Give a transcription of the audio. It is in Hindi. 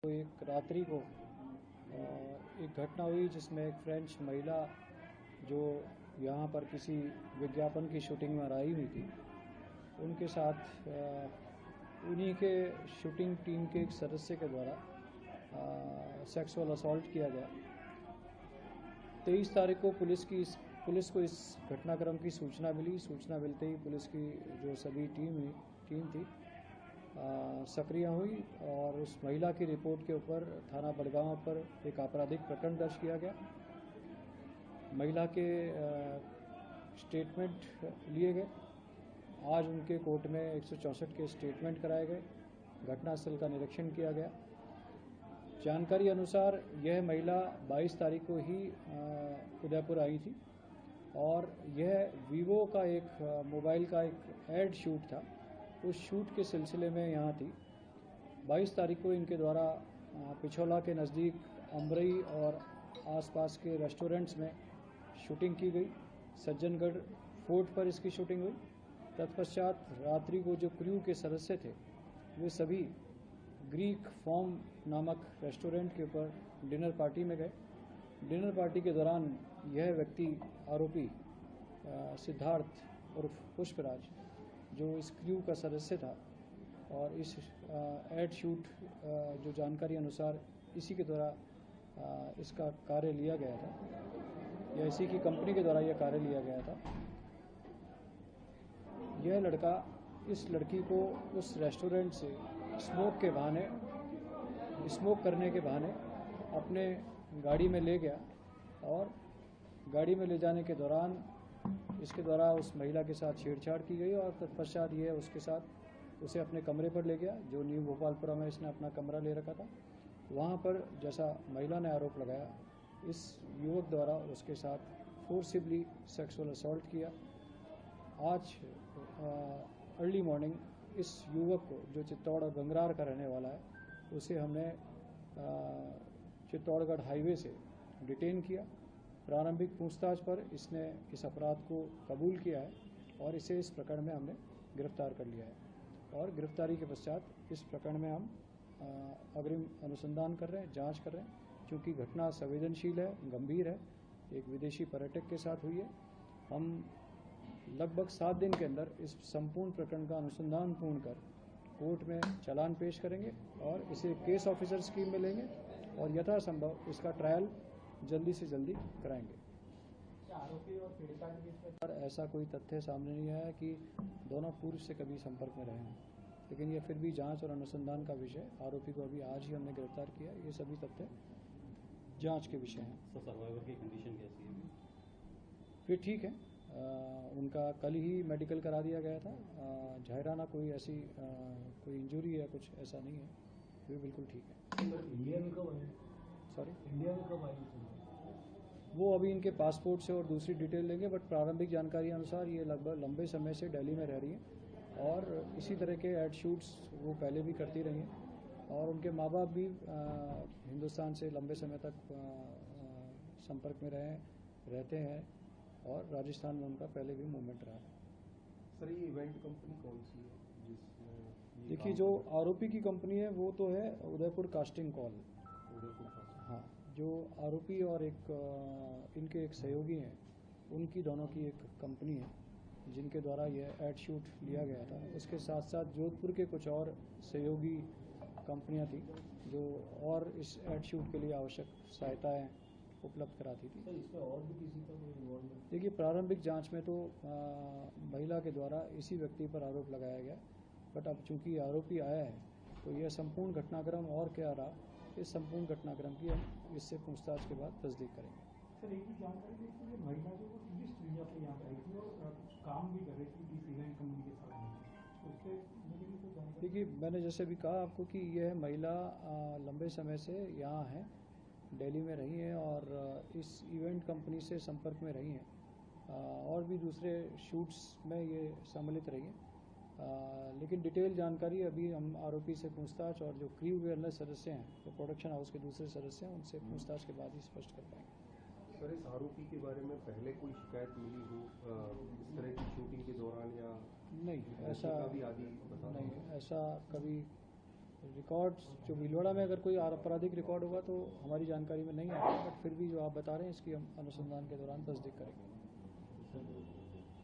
तो एक रात्रि को एक घटना हुई जिसमें एक फ्रेंच महिला जो यहाँ पर किसी विज्ञापन की शूटिंग में आई हुई थी, उनके साथ उन्हीं के शूटिंग टीम के एक सदस्य के द्वारा सेक्सुअल असॉल्ट किया गया। 23 तारीख को पुलिस को इस घटनाक्रम की सूचना मिली। सूचना मिलते ही पुलिस की जो सभी टीम थी सक्रिय हुई और उस महिला की रिपोर्ट के ऊपर थाना बड़गांव पर एक आपराधिक प्रकरण दर्ज किया गया। महिला के स्टेटमेंट लिए गए। आज उनके कोर्ट में 164 के स्टेटमेंट कराए गए। घटनास्थल का निरीक्षण किया गया। जानकारी अनुसार यह महिला 22 तारीख को ही उदयपुर आई थी और यह वीवो का एक मोबाइल का एक एड शूट था, उस शूट के सिलसिले में यहाँ थी। 22 तारीख को इनके द्वारा पिछोला के नज़दीक अमरई और आसपास के रेस्टोरेंट्स में शूटिंग की गई। सज्जनगढ़ फोर्ट पर इसकी शूटिंग हुई। तत्पश्चात रात्रि को जो क्रू के सदस्य थे वे सभी ग्रीक फॉर्म नामक रेस्टोरेंट के ऊपर डिनर पार्टी में गए। डिनर पार्टी के दौरान यह व्यक्ति आरोपी सिद्धार्थ उर्फ पुष्पराज जो इस क्रू का सदस्य था और इस एड शूट जो जानकारी अनुसार इसी के द्वारा इसका कार्य लिया गया था या इसी की कंपनी के द्वारा यह कार्य लिया गया था। यह लड़का इस लड़की को उस रेस्टोरेंट से स्मोक करने के बहाने अपने गाड़ी में ले गया और गाड़ी में ले जाने के दौरान इसके द्वारा उस महिला के साथ छेड़छाड़ की गई और तत्पश्चात ये उसके साथ उसे अपने कमरे पर ले गया, जो न्यू भोपालपुरा में इसने अपना कमरा ले रखा था। वहाँ पर जैसा महिला ने आरोप लगाया, इस युवक द्वारा उसके साथ फोर्सिबली सेक्सुअल असॉल्ट किया। आज अर्ली मॉर्निंग इस युवक को, जो चित्तौड़ और गंगरार का रहने वाला है, उसे हमने चित्तौड़गढ़ हाईवे से डिटेन किया। प्रारंभिक पूछताछ पर इसने इस अपराध को कबूल किया है और इसे इस प्रकरण में हमने गिरफ्तार कर लिया है और गिरफ्तारी के पश्चात इस प्रकरण में हम अग्रिम अनुसंधान कर रहे हैं, जांच कर रहे हैं। क्योंकि घटना संवेदनशील है, गंभीर है, एक विदेशी पर्यटक के साथ हुई है। हम लगभग 7 दिन के अंदर इस संपूर्ण प्रकरण का अनुसंधान पूर्ण कर कोर्ट में चालान पेश करेंगे और इसे केस ऑफिसर स्कीम में लेंगे और यथासंभव इसका ट्रायल जल्दी से जल्दी कराएंगे। आरोपी और पीड़िता के बीच में ऐसा कोई तथ्य सामने नहीं आया कि दोनों पूर्व से कभी संपर्क में रहे हैं, लेकिन ये फिर भी जांच और अनुसंधान का विषय। आरोपी को अभी आज ही हमने गिरफ्तार किया। ये सभी तथ्य जांच के विषय हैं। सर्वाइवर की कंडीशन कैसी है? फिर ठीक है। उनका कल ही मेडिकल करा दिया गया था। जाहिराना कोई ऐसी कोई इंजरी है, कुछ ऐसा नहीं है। वे बिल्कुल ठीक है। इंडिया में कब आए? सॉरी, इंडिया में कब आई? वो अभी इनके पासपोर्ट से और दूसरी डिटेल लेंगे, बट प्रारंभिक जानकारी अनुसार ये लगभग लंबे समय से दिल्ली में रह रही हैं और इसी तरह के एड शूट्स वो पहले भी करती रही हैं और उनके माँ बाप भी हिंदुस्तान से लंबे समय तक संपर्क में रहते हैं और राजस्थान में उनका पहले भी मूवमेंट रहा है। सर, ये इवेंट कंपनी कौन सी है जिसमें? देखिए, जो आरोपी की कंपनी है वो तो है उदयपुर कास्टिंग कॉल। हाँ, जो आरोपी और इनके एक सहयोगी हैं, उनकी दोनों की एक कंपनी है जिनके द्वारा यह एड शूट लिया गया था। उसके साथ साथ जोधपुर के कुछ और सहयोगी कंपनियां थी जो और इस एड शूट के लिए आवश्यक सहायताएं उपलब्ध कराती थी। सर, इसमें और भी किसी का कोई इन्वॉल्वमेंट? देखिए, प्रारंभिक जांच में तो महिला के द्वारा इसी व्यक्ति पर आरोप लगाया गया, बट अब चूंकि आरोपी आया है तो यह संपूर्ण घटनाक्रम और क्या रहा, इस संपूर्ण घटनाक्रम की हम इससे पूछताछ के बाद तस्दीक करेंगे। सर, एक ही जानकारी दी कि ये महिला जो वो टूरिस्ट वीजा पे यहाँ आई थी और काम भी कर रही थी इस इवेंट कंपनी के साथ, उससे मुझे भी कोई जानकारी? देखिए, मैंने जैसे भी कहा आपको कि यह महिला लंबे समय से यहाँ है, दिल्ली में रही हैं और इस इवेंट कंपनी से संपर्क में रही हैं और भी दूसरे शूट्स में ये सम्मिलित रही हैं। लेकिन डिटेल जानकारी अभी हम आरोपी से पूछताछ और जो क्रू के अंदर सदस्य हैं, जो प्रोडक्शन हाउस के दूसरे सदस्य हैं, उनसे पूछताछ के बाद ही स्पष्ट कर पाएंगे। सर, इस आरोपी के बारे में पहले कोई शिकायत मिली हो इस तरह की शूटिंग के दौरान या नहीं, ऐसा भी आदि बता? नहीं, ऐसा कभी रिकॉर्ड्स जो भीलवाड़ा में अगर कोई आपराधिक रिकॉर्ड होगा तो हमारी जानकारी में नहीं आता, बट फिर भी जो आप बता रहे हैं इसकी हम अनुसंधान के दौरान तस्दीक करेंगे।